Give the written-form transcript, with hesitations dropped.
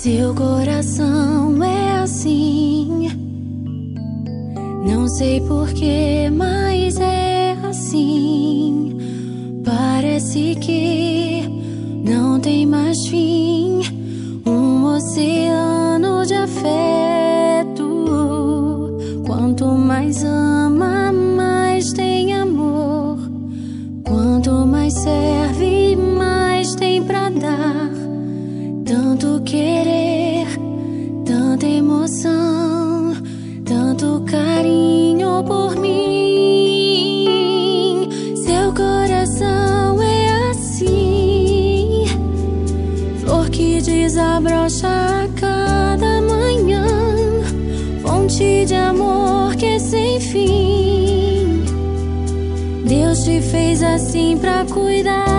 Seu coração é assim, não sei porquê, mas é assim. Parece que não tem mais fim, um oceano de afeto. Quanto mais ama, mais tem amor. Quanto mais serve, mais tem pra dar. Tanto querer, tanta emoção, tanto carinho por mim. Seu coração é assim, flor que desabrocha a cada manhã, fonte de amor que é sem fim. Deus te fez assim pra cuidar